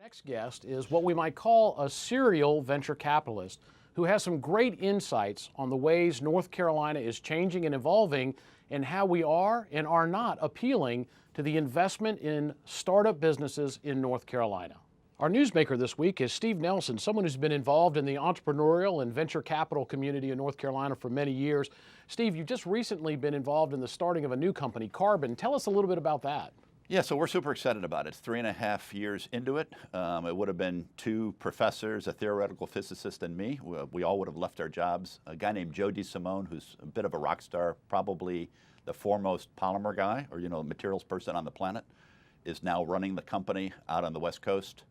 Next guest is what we might call a serial venture capitalist who has some great insights on the ways North Carolina is changing and evolving and how we are and are not appealing to the investment in startup businesses in North Carolina. Our newsmaker this week is Steve Nelson, someone who's been involved in the entrepreneurial and venture capital community in North Carolina for many years. Steve, you've just recently been involved in the starting of a new company, Carbon. Tell us a little bit about that. Yeah, so we're super excited about it. It's 3.5 years into it. It would have been 2 professors, a theoretical physicist, and me. We all would have left our jobs. A guy named Joe DeSimone, who's a bit of a rock star, probably the foremost polymer guy or materials person on the planet, is now running the company out on the West Coast.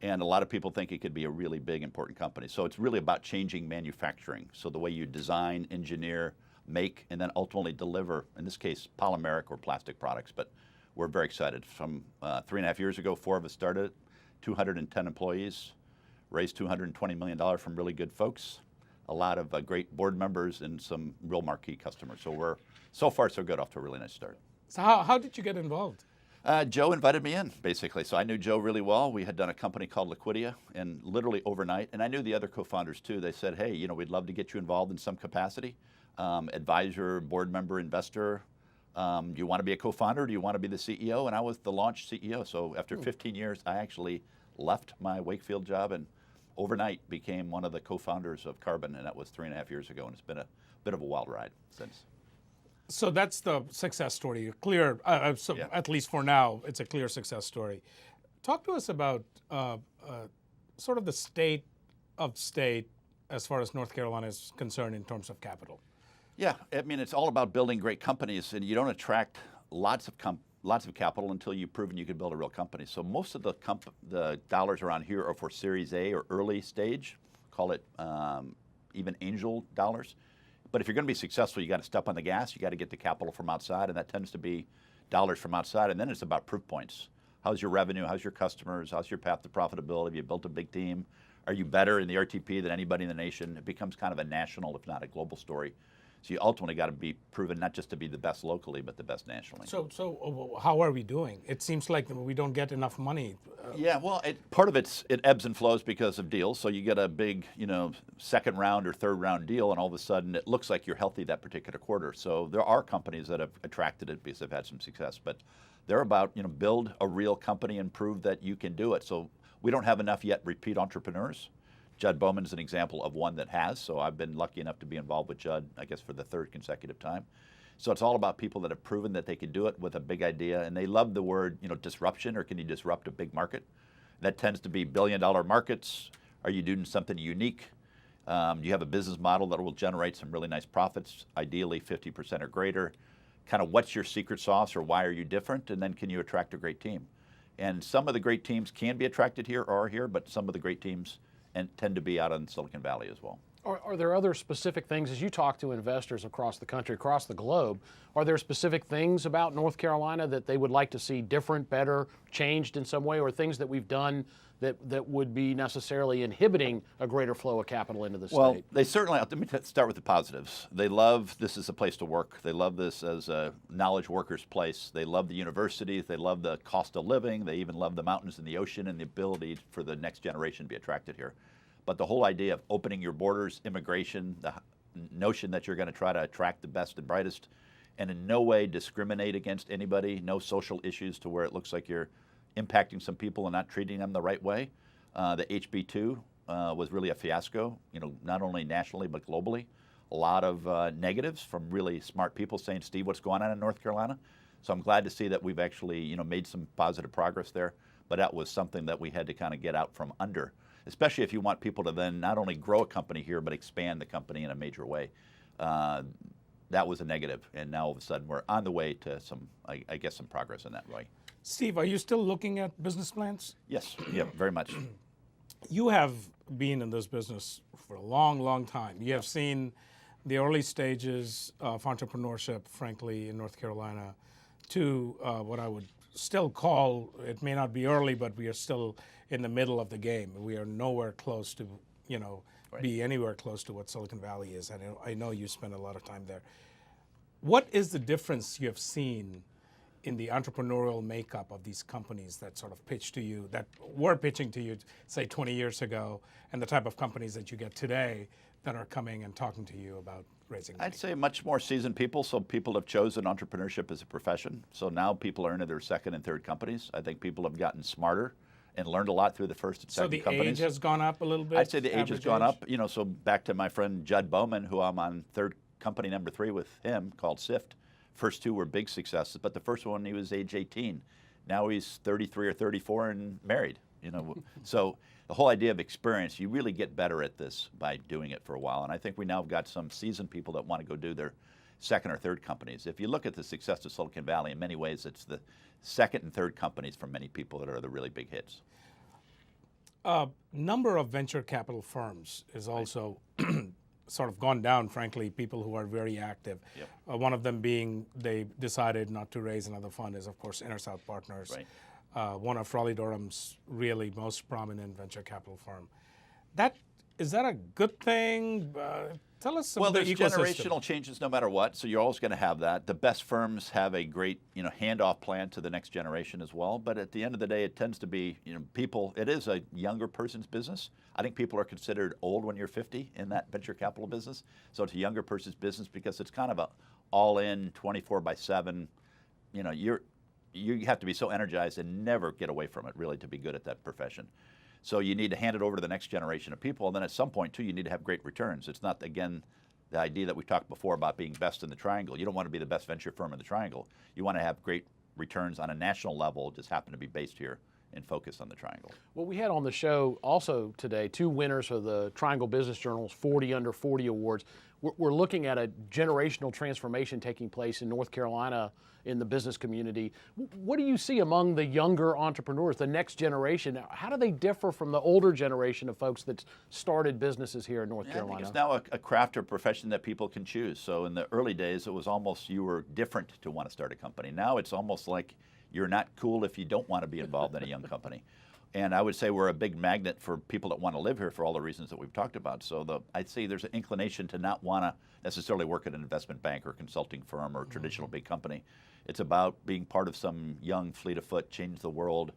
And a lot of people think it could be a really big, important company. So it's really about changing manufacturing. So the way you design, engineer, make, and then ultimately deliver, in this case, polymeric or plastic products. But we're very excited. From 3.5 years ago, 4 of us started, 210 employees, raised $220 million from really good folks, a lot of great board members, and some real marquee customers. So we're, so far so good, off to a really nice start. So how did you get involved? Joe invited me in, basically. So I knew Joe really well. We had done a company called Liquidia, and literally overnight, and I knew the other co-founders too. They said, hey, we'd love to get you involved in some capacity, advisor, board member, investor. Do you want to be a co-founder? Do you want to be the CEO? And I was the launch CEO. So after 15 years, I actually left my Wakefield job and overnight became one of the co-founders of Carbon, and that was 3.5 years ago, and it's been a bit of a wild ride since. So that's the success story. Clear, Yeah. At least for now, it's a clear success story. Talk to us about sort of the state of state as far as North Carolina is concerned in terms of capital. Yeah, I mean, it's all about building great companies, and you don't attract lots of capital until you've proven you can build a real company. So most of the dollars around here are for Series A or early stage, call it even angel dollars. But if you're going to be successful, you got to step on the gas. You got to get the capital from outside, and that tends to be dollars from outside. And then it's about proof points. How's your revenue? How's your customers? How's your path to profitability? Have you built a big team? Are you better in the RTP than anybody in the nation? It becomes kind of a national, if not a global story. So you ultimately got to be proven not just to be the best locally, but the best nationally. So how are we doing? It seems like we don't get enough money. Yeah, well, part of it ebbs and flows because of deals. So you get a big, second round or third round deal, and all of a sudden it looks like you're healthy that particular quarter. So there are companies that have attracted it because they've had some success, but they're about, build a real company and prove that you can do it. So we don't have enough yet repeat entrepreneurs. Judd Bowman is an example of one that has, so I've been lucky enough to be involved with Judd, I guess, for the 3rd consecutive time. So it's all about people that have proven that they can do it with a big idea, and they love the word, disruption, or can you disrupt a big market? That tends to be billion-dollar markets. Are you doing something unique? You have a business model that will generate some really nice profits, ideally 50% or greater. Kind of what's your secret sauce, or why are you different? And then can you attract a great team? And some of the great teams can be attracted here or here, but some of the great teams tend to be out in Silicon Valley as well. Are there other specific things, as you talk to investors across the country, across the globe, are there specific things about North Carolina that they would like to see different, better, changed in some way, or things that we've done that would be necessarily inhibiting a greater flow of capital into the state? Well, they certainly, let me start with the positives. They love this as a place to work. They love this as a knowledge workers' place. They love the universities. They love the cost of living. They even love the mountains and the ocean and the ability for the next generation to be attracted here. But the whole idea of opening your borders, immigration, the notion that you're going to try to attract the best and brightest, and in no way discriminate against anybody, no social issues to where it looks like you're impacting some people and not treating them the right way. The HB2 was really a fiasco, not only nationally but globally. A lot of negatives from really smart people saying, Steve, what's going on in North Carolina? So I'm glad to see that we've actually made some positive progress there, but that was something that we had to kind of get out from under, especially if you want people to then not only grow a company here, but expand the company in a major way. That was a negative, and now all of a sudden we're on the way to some, I guess, some progress in that way. Steve, are you still looking at business plans? Yes, yeah, very much. You have been in this business for a long, long time. You have seen the early stages of entrepreneurship, frankly, in North Carolina, to what I would still call, it may not be early, but we are still in the middle of the game. We are nowhere close to, be anywhere close to what Silicon Valley is. I know you spend a lot of time there. What is the difference you have seen in the entrepreneurial makeup of these companies that sort of pitch to you, that were pitching to you, say 20 years ago, and the type of companies that you get today that are coming and talking to you about raising money? I'd say much more seasoned people. So people have chosen entrepreneurship as a profession. So now people are into their second and third companies. I think people have gotten smarter and learned a lot through the first and So second the companies. age has gone up a little bit? I'd say the age has average gone up. You know, so back to my friend Judd Bowman, who I'm on third company number 3 with him, called Sift. First 2 were big successes, but the first one he was age 18. Now he's 33 or 34 and married. You know, so the whole idea of experience, you really get better at this by doing it for a while. And I think we now have got some seasoned people that want to go do their second or third companies. If you look at the success of Silicon Valley, in many ways, it's the second and third companies for many people that are the really big hits. Number of venture capital firms is also sort of gone down, frankly, people who are very active. Yep. One of them being they decided not to raise another fund is, of course, InterSouth Partners, Right. One of Raleigh Durham's really most prominent venture capital firm. Is that a good thing? Tell us Well, about there's the ecosystem. generational changes no matter what, so you're always going to have that. The best firms have a great, handoff plan to the next generation as well. But at the end of the day, it tends to be, people. It is a younger person's business. I think people are considered old when you're 50 in that venture capital business. So it's a younger person's business because it's kind of a all-in, 24/7. You have to be so energized and never get away from it, really, to be good at that profession. So you need to hand it over to the next generation of people, and then at some point, too, you need to have great returns. It's not, again, the idea that we talked before about being best in the triangle. You don't want to be the best venture firm in the triangle. You want to have great returns on a national level, just happen to be based here and focused on the triangle. Well, we had on the show also today 2 winners of the Triangle Business Journal's 40 Under 40 Awards. We're looking at a generational transformation taking place in North Carolina in the business community. What do you see among the younger entrepreneurs, the next generation? How do they differ from the older generation of folks that started businesses here in North I Carolina? think it's now a craft or profession that people can choose. So in the early days, it was almost you were different to want to start a company. Now it's almost like you're not cool if you don't want to be involved in a young company. And I would say we're a big magnet for people that want to live here for all the reasons that we've talked about. So I'd say there's an inclination to not want to necessarily work at an investment bank or consulting firm or a traditional big company. It's about being part of some young fleet of foot, change the world,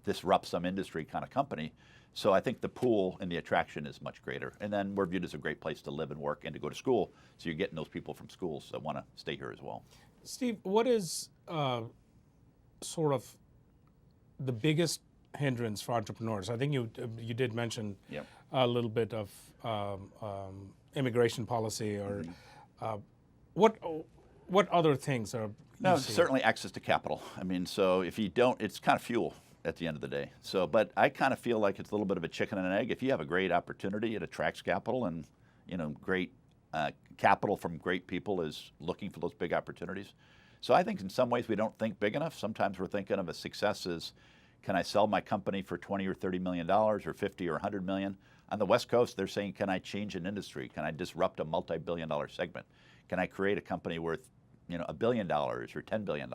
disrupt some industry kind of company. So I think the pool and the attraction is much greater. And then we're viewed as a great place to live and work and to go to school. So you're getting those people from schools that want to stay here as well. Steve, what is sort of the biggest hindrance for entrepreneurs? I think you did mention Yep. a little bit of immigration policy, or what other things are? No, certainly access to capital. I mean, so if you don't, it's kind of fuel at the end of the day. So, but I kind of feel like it's a little bit of a chicken and an egg. If you have a great opportunity, it attracts capital, and great capital from great people is looking for those big opportunities. So I think in some ways we don't think big enough. Sometimes we're thinking of a success as, can I sell my company for $20 or $30 million or 50 or 100 million? On the West Coast, they're saying, can I change an industry? Can I disrupt a multi-billion-dollar segment? Can I create a company worth, $1 billion or $10 billion?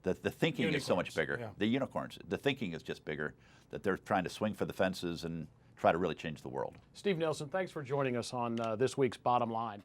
The thinking is so much bigger. Yeah. The unicorns, the thinking is just bigger, that they're trying to swing for the fences and try to really change the world. Steve Nelson, thanks for joining us on this week's Bottom Line.